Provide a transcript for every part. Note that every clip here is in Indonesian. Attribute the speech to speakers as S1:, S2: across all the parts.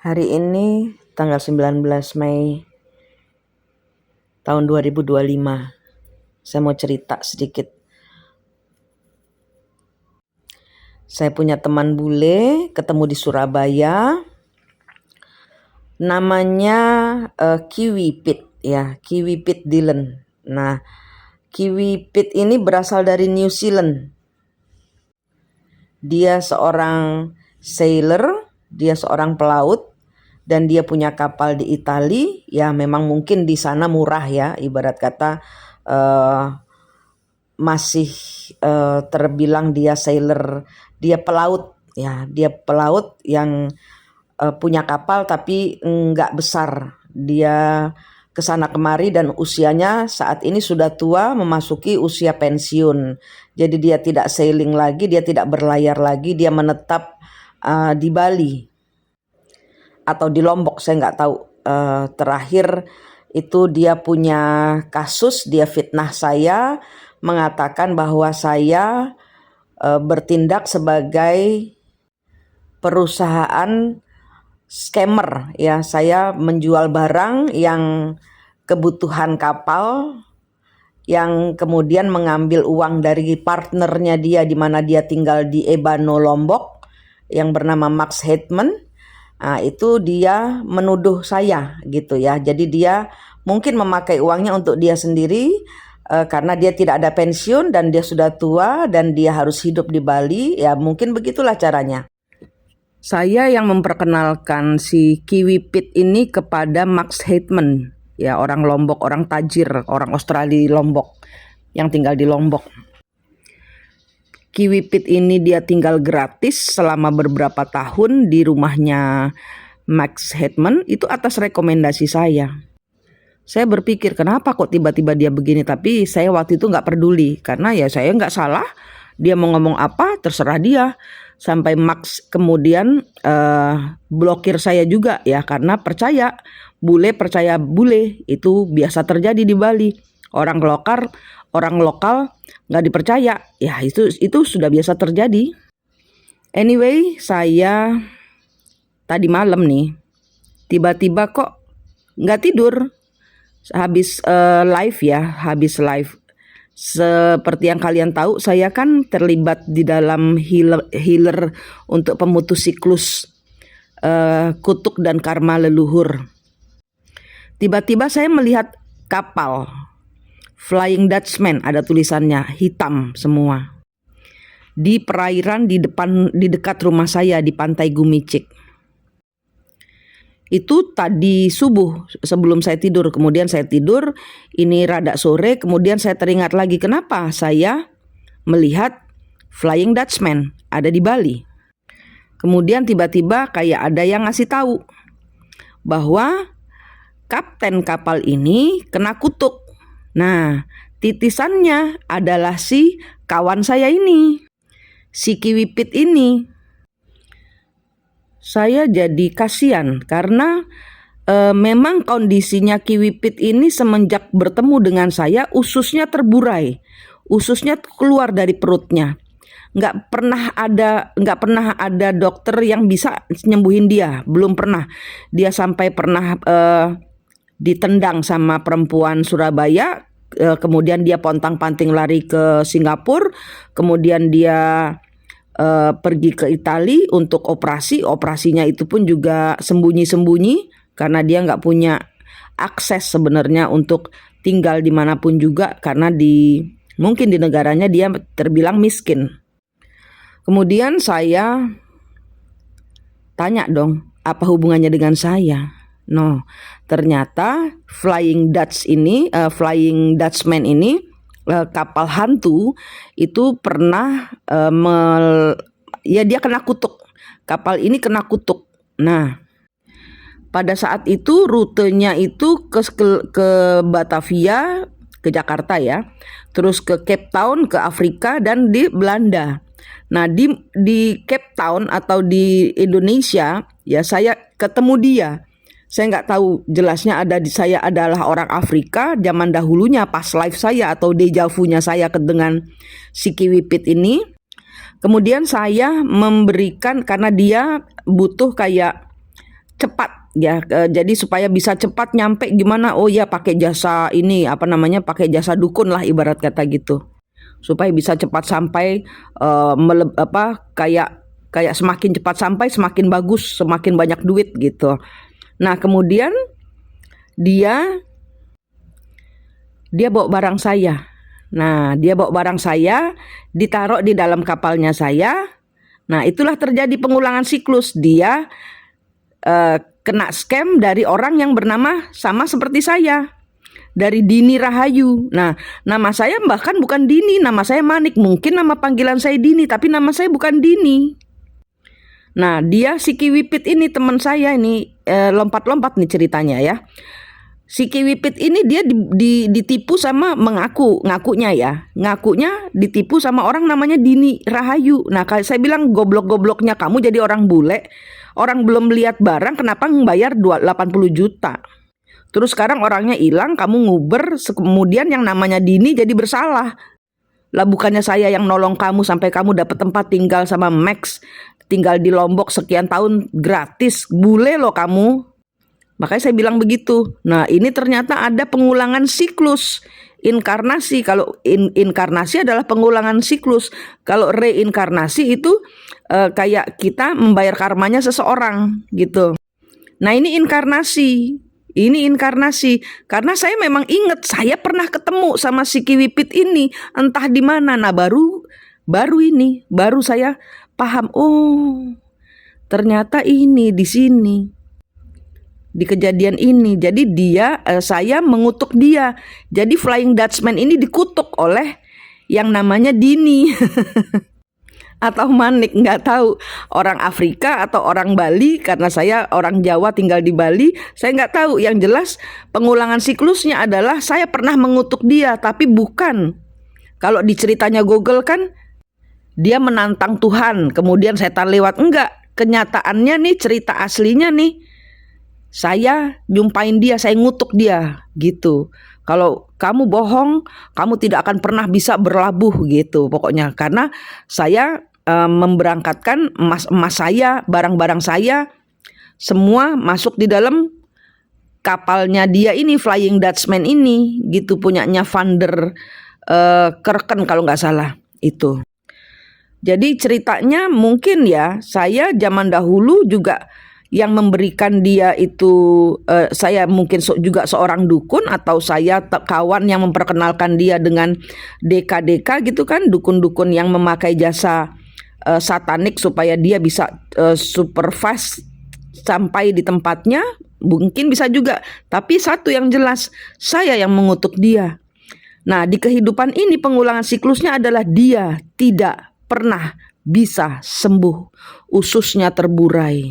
S1: Hari ini tanggal 19 Mei tahun 2025. Saya mau cerita sedikit. Saya punya teman bule, ketemu di Surabaya. Namanya Kiwi Pit ya, Kiwi Pit Dylan. Nah, Kiwi Pit ini berasal dari New Zealand. Dia seorang sailor, dia seorang pelaut. Dan dia punya kapal di Itali, ya memang mungkin di sana murah ya, ibarat kata masih terbilang dia sailor, dia pelaut ya, dia pelaut yang punya kapal tapi enggak besar. Dia kesana kemari dan usianya saat ini sudah tua, memasuki usia pensiun. Jadi dia tidak sailing lagi, dia tidak berlayar lagi, dia menetap di Bali atau di Lombok, saya nggak tahu. Terakhir itu dia punya kasus, dia fitnah saya, mengatakan bahwa saya bertindak sebagai perusahaan scammer ya. Saya menjual barang yang kebutuhan kapal, yang kemudian mengambil uang dari partnernya dia di mana dia tinggal di Ebano Lombok yang bernama Max Hetman. Nah, itu dia menuduh saya gitu ya. Jadi dia mungkin memakai uangnya untuk dia sendiri karena dia tidak ada pensiun dan dia sudah tua dan dia harus hidup di Bali. Ya mungkin begitulah caranya. Saya yang memperkenalkan si Kiwi Pit ini kepada Max Hetman, ya orang Lombok, orang tajir, orang Australia di Lombok yang tinggal di Lombok. Kiwi Pit ini dia tinggal gratis selama beberapa tahun di rumahnya Max Hetman, itu atas rekomendasi saya. Saya berpikir kenapa kok tiba-tiba dia begini, tapi saya waktu itu nggak peduli karena ya saya nggak salah. Dia mau ngomong apa terserah dia. Sampai Max kemudian blokir saya juga ya, karena percaya bule itu biasa terjadi di Bali. Orang lokal nggak dipercaya, ya itu sudah biasa terjadi. Anyway, saya tadi malam nih tiba-tiba kok nggak tidur habis live. Seperti yang kalian tahu, saya kan terlibat di dalam healer untuk pemutus siklus kutuk dan karma leluhur. Tiba-tiba saya melihat kapal Flying Dutchman, ada tulisannya hitam semua, di perairan di dekat rumah saya di Pantai Gumicik. Itu tadi subuh sebelum saya tidur. Kemudian saya tidur, ini rada sore, kemudian saya teringat lagi kenapa saya melihat Flying Dutchman ada di Bali. Kemudian tiba-tiba kayak ada yang ngasih tahu bahwa kapten kapal ini kena kutuk. Nah, titisannya adalah si kawan saya ini, si Kiwi Pit ini. Saya jadi kasihan karena memang kondisinya Kiwi Pit ini semenjak bertemu dengan saya ususnya terburai, ususnya keluar dari perutnya. Nggak pernah ada dokter yang bisa nyembuhin dia, belum pernah. Dia sampai pernah ditendang sama perempuan Surabaya, kemudian dia pontang-panting lari ke Singapura, kemudian dia pergi ke Itali untuk operasinya itu pun juga sembunyi-sembunyi karena dia nggak punya akses sebenarnya untuk tinggal dimanapun juga karena mungkin di negaranya dia terbilang miskin. Kemudian saya tanya dong, apa hubungannya dengan saya? No, ternyata Flying Dutchman ini kapal hantu itu pernah dia kena kutuk. Kapal ini kena kutuk. Nah, pada saat itu rutenya itu ke Batavia, ke Jakarta ya, terus ke Cape Town, ke Afrika, dan di Belanda. Nah, di Cape Town atau di Indonesia ya saya ketemu dia. Saya nggak tahu jelasnya saya adalah orang Afrika zaman dahulunya pas live saya atau deja vu-nya saya dengan si Kiwi Pit ini. Kemudian saya memberikan, karena dia butuh kayak cepat ya. Jadi supaya bisa cepat nyampe gimana? Oh ya, pakai jasa ini pakai jasa dukun lah ibarat kata gitu. Supaya bisa cepat sampai kayak semakin cepat sampai semakin bagus, semakin banyak duit gitu. Nah, kemudian dia bawa barang saya. Nah, dia bawa barang saya, ditaruh di dalam kapalnya saya. Nah, itulah terjadi pengulangan siklus. Dia kena scam dari orang yang bernama sama seperti saya, dari Dini Rahayu. Nah, nama saya bahkan bukan Dini, nama saya Manik. Mungkin nama panggilan saya Dini, tapi nama saya bukan Dini. Nah, dia si Kiwipit ini teman saya ini, lompat-lompat nih ceritanya ya. Si Kiwipit ini dia ditipu sama ngakunya ditipu sama orang namanya Dini Rahayu. Nah, saya bilang goblok-gobloknya kamu jadi orang bule. Orang belum lihat barang kenapa membayar 80 juta. Terus sekarang orangnya hilang, kamu nguber, kemudian yang namanya Dini jadi bersalah. Lah bukannya saya yang nolong kamu sampai kamu dapat tempat tinggal sama Max, tinggal di Lombok sekian tahun gratis, bule loh kamu. Makanya saya bilang begitu. Nah, ini ternyata ada pengulangan siklus. Inkarnasi, kalau inkarnasi adalah pengulangan siklus. Kalau reinkarnasi itu kayak kita membayar karmanya seseorang gitu. Nah, ini inkarnasi. Karena saya memang ingat saya pernah ketemu sama si Kiwipit ini entah di mana. Nah, baru saya paham, oh ternyata ini di sini, di kejadian ini. Jadi saya mengutuk dia. Jadi Flying Dutchman ini dikutuk oleh yang namanya Dini atau Manik, nggak tahu orang Afrika atau orang Bali, karena saya orang Jawa tinggal di Bali, saya nggak tahu. Yang jelas pengulangan siklusnya adalah saya pernah mengutuk dia, tapi bukan. Kalau di ceritanya Google kan dia menantang Tuhan, kemudian setan lewat. Enggak, kenyataannya nih, cerita aslinya nih, saya jumpain dia, saya ngutuk dia gitu. Kalau kamu bohong, kamu tidak akan pernah bisa berlabuh gitu pokoknya. Karena saya memberangkatkan emas saya, barang-barang saya semua masuk di dalam kapalnya dia ini, Flying Dutchman ini gitu, punyanya Van der Kerken kalau nggak salah itu. Jadi ceritanya mungkin ya, saya zaman dahulu juga yang memberikan dia itu, saya mungkin juga seorang dukun, atau saya kawan yang memperkenalkan dia dengan deka-deka gitu kan, dukun-dukun yang memakai jasa satanik supaya dia bisa super fast sampai di tempatnya, mungkin bisa juga. Tapi satu yang jelas, saya yang mengutuk dia. Nah, di kehidupan ini pengulangan siklusnya adalah dia tidak pernah bisa sembuh, ususnya terburai.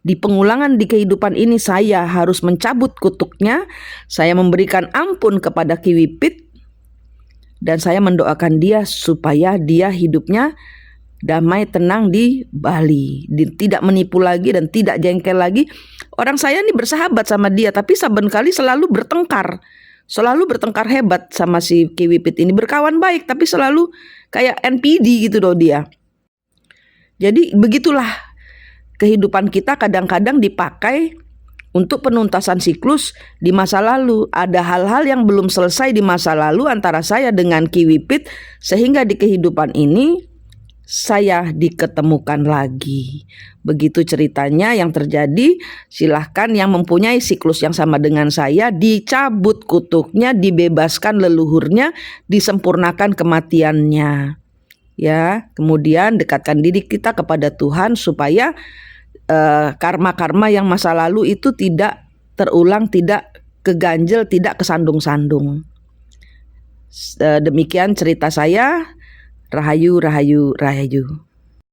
S1: Di pengulangan di kehidupan ini saya harus mencabut kutuknya, saya memberikan ampun kepada Kiwipit, dan saya mendoakan dia supaya dia hidupnya damai tenang di Bali, tidak menipu lagi dan tidak jengkel lagi. Orang saya ini bersahabat sama dia, tapi saben kali selalu bertengkar hebat sama si Kiwipit ini. Berkawan baik tapi selalu kayak NPD gitu loh dia. Jadi begitulah kehidupan kita, kadang-kadang dipakai untuk penuntasan siklus di masa lalu. Ada hal-hal yang belum selesai di masa lalu antara saya dengan Kiwipit, sehingga di kehidupan ini saya diketemukan lagi. Begitu ceritanya yang terjadi. Silahkan yang mempunyai siklus yang sama dengan saya, dicabut kutuknya, dibebaskan leluhurnya, disempurnakan kematiannya. Ya, kemudian dekatkan diri kita kepada Tuhan supaya karma-karma yang masa lalu itu tidak terulang, tidak keganjel, tidak kesandung-sandung. Demikian cerita saya. Rahayu, rahayu, rahayu.